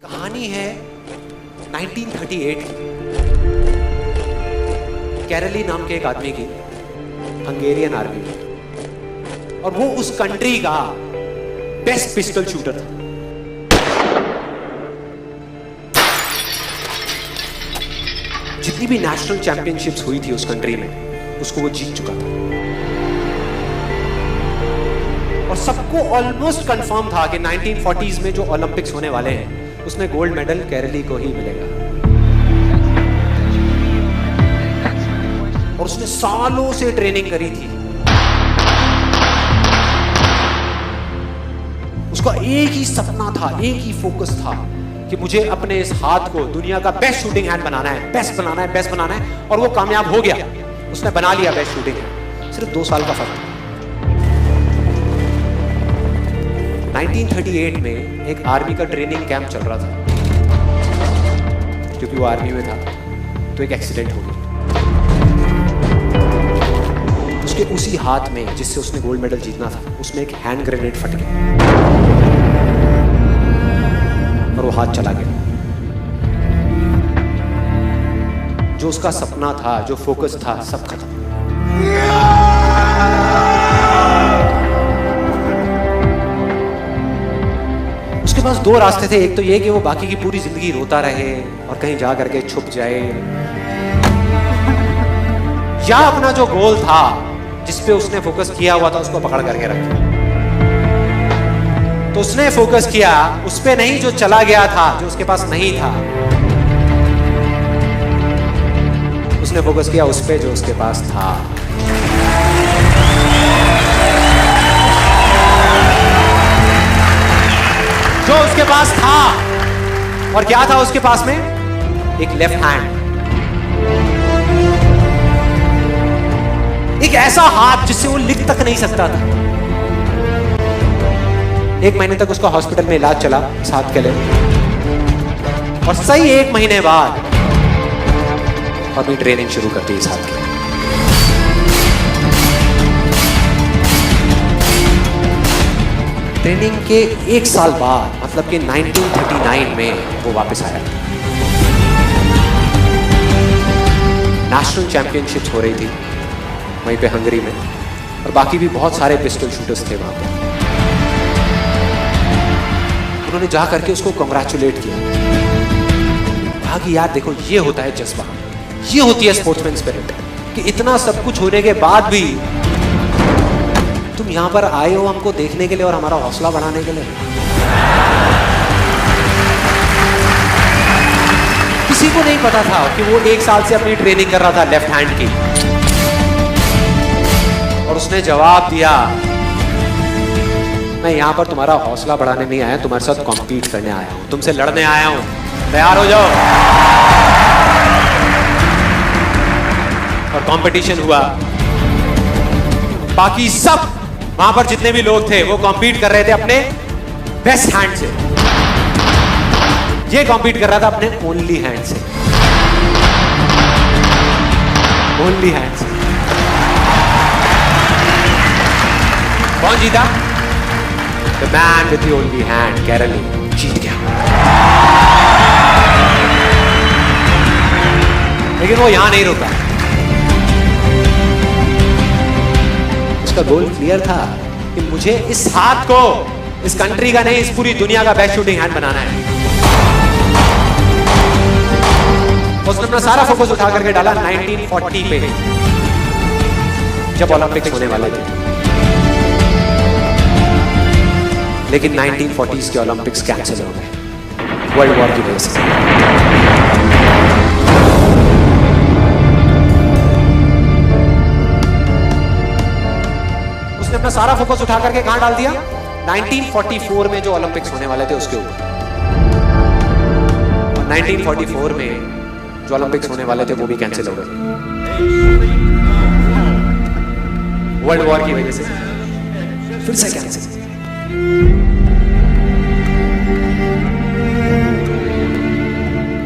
कहानी है 1938 की। कैरली नाम के एक आदमी की, हंगेरियन आर्मी में, और वो उस कंट्री का बेस्ट पिस्टल शूटर था। जितनी भी नेशनल चैंपियनशिप्स हुई थी उस कंट्री में, उसको वो जीत चुका था। और सबको ऑलमोस्ट कंफर्म था कि 1940s में जो ओलंपिक्स होने वाले हैं उसमें गोल्ड मेडल कैरली को ही मिलेगा। और उसने सालों से ट्रेनिंग करी थी। उसका एक ही सपना था, एक ही फोकस था कि मुझे अपने इस हाथ को दुनिया का बेस्ट शूटिंग हैंड बनाना है, बेस्ट बनाना है, बेस्ट बनाना है। और वो कामयाब हो गया, उसने बना लिया बेस्ट शूटिंग हैंड। सिर्फ 2 साल का फर्क था। 1938 में एक आर्मी का ट्रेनिंग कैंप चल रहा था। क्योंकि वो आर्मी में था तो एक एक्सीडेंट हो गया। उसके उसी हाथ में जिससे उसने गोल्ड मेडल जीतना था, उसमें एक हैंड ग्रेनेड फट गया और वो हाथ चला गया। जो उसका सपना था, जो फोकस था, सब खत्म। उसके पास 2 रास्ते थे। एक तो ये कि वो बाकी की पूरी जिंदगी रोता रहे और कहीं जा करके छुप जाए, या अपना जो गोल था जिस पे उसने फोकस किया हुआ था उसको पकड़ करके रखे। तो उसने फोकस किया उस पे नहीं जो चला गया था, जो उसके पास नहीं था। उसने फोकस किया उस पे जो उसके पास था। जो उसके पास था। और क्या था उसके पास में? एक लेफ्ट हैंड, एक ऐसा हाथ जिससे वो लिख तक नहीं सकता था। 1 महीने तक उसका हॉस्पिटल में इलाज चला इस हाथ के लिए, और सही 1 महीने बाद अपनी ट्रेनिंग शुरू कर दी इस हाथ की। ट्रेनिंग के 1 साल बाद, मतलब कि 1939 में वो वापस आया। नेशनल चैंपियनशिप्स हो रही थी वहीं पे हंगरी में, और बाकी भी बहुत सारे पिस्टल शूटर्स थे वहां पे। उन्होंने जा करके उसको कांग्रेचुलेट किया। कहा कि यार देखो, ये होता है जज्बा, ये होती है स्पोर्ट्समैन स्पिरिट, कि इतना सब कुछ होने के बाद भी तुम यहां पर आए हो हमको देखने के लिए और हमारा हौसला बढ़ाने के लिए। किसी को नहीं पता था कि वो 1 साल से अपनी ट्रेनिंग कर रहा था लेफ्ट हैंड की। और उसने जवाब दिया, मैं यहां पर तुम्हारा हौसला बढ़ाने नहीं आया, तुम्हारे साथ कॉम्पीट करने आया हूं, तुमसे लड़ने आया हूं, तैयार हो जाओ। और कंपटीशन हुआ। बाकी सब वहां पर जितने भी लोग थे वो कॉम्पीट कर रहे थे अपने बेस्ट हैंड से। ये कॉम्पीट कर रहा था अपने ओनली हैंड से। ओनली हैंड से। कौन जीता? The man with the only hand, Karoly जीत गया। लेकिन वो यहां नहीं रुका। उसका गोल क्लियर था कि मुझे इस हाथ को इस कंट्री का नहीं, इस पूरी दुनिया का बेस्ट शूटिंग हैंड बनाना है। उसने अपना सारा फोकस उठा करके डाला 1940 पे, जब ओलंपिक्स होने वाले थे। लेकिन 1940s के ओलंपिक्स कैंसिल हो गए वर्ल्ड वॉर की वजह से। उसने अपना सारा फोकस उठा करके कहां डाल दिया? 1944 में जो ओलंपिक्स होने वाले थे उसके ऊपर। और 1944 में जो ओलंपिक्स होने वाले थे वो भी कैंसिल हो गए वर्ल्ड वॉर की वजह से। फिर से कैंसिल।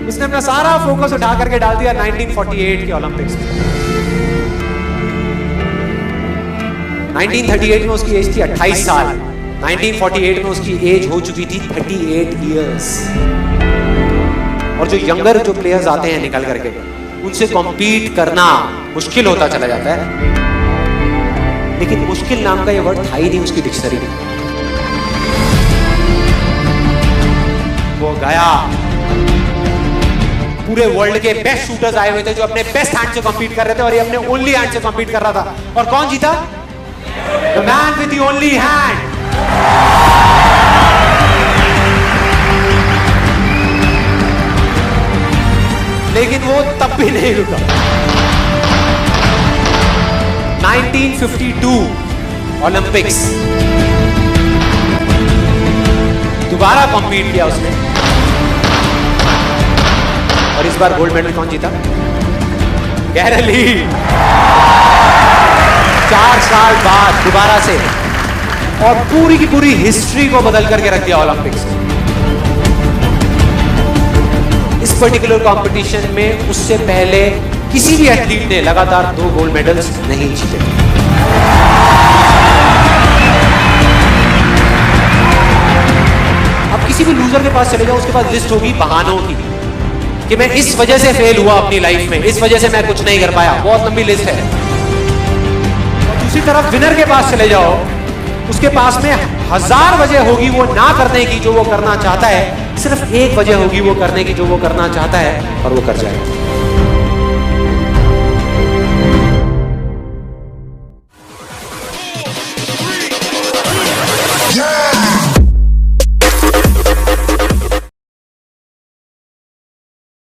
उसने अपना सारा फोकस उठा करके डाल दिया 1948 के ओलंपिक्स में। 1938 में उसकी एज थी 28 साल। 1948 में उसकी एज हो चुकी थी 38 इयर्स। और जो यंगर जो प्लेयर्स आते हैं निकल करके, उनसे कॉम्पीट करना मुश्किल होता चला जाता है। लेकिन मुश्किल नाम का ये वर्ड था ही नहीं उसकी डिक्शनरी में। वो गया, पूरे वर्ल्ड के बेस्ट शूटर्स आए हुए थे जो अपने बेस्ट हैंड से कॉम्पीट कर रहे थे, और ये अपने ओनली हैंड से कॉम्पीट कर रहा था। और कौन जीता? The man with the only hand. लेकिन वो तब भी नहीं रुका। 1952 ओलंपिक्स, दोबारा कॉम्पीट किया उसने, और इस बार गोल्ड मेडल कौन जीता? गैरल ली। 4 साल बाद दोबारा से, और पूरी की पूरी हिस्ट्री को बदल करके रख दिया ओलंपिक्स। इस पर्टिकुलर कंपटीशन में उससे पहले किसी भी एथलीट ने लगातार 2 गोल्ड मेडल्स नहीं जीते। अब किसी भी लूजर के पास चले जाओ, उसके पास लिस्ट होगी बहानों की कि मैं इस वजह से फेल हुआ अपनी लाइफ में, इस वजह से मैं कुछ नहीं कर पाया। बहुत लंबी लिस्ट है। दूसरी तरफ विनर के पास चले जाओ, उसके पास में 1000 वजह होगी वो ना करने की जो वो करना चाहता है, सिर्फ एक वजह होगी वो करने की जो वो करना चाहता है, और वो कर जाएगा।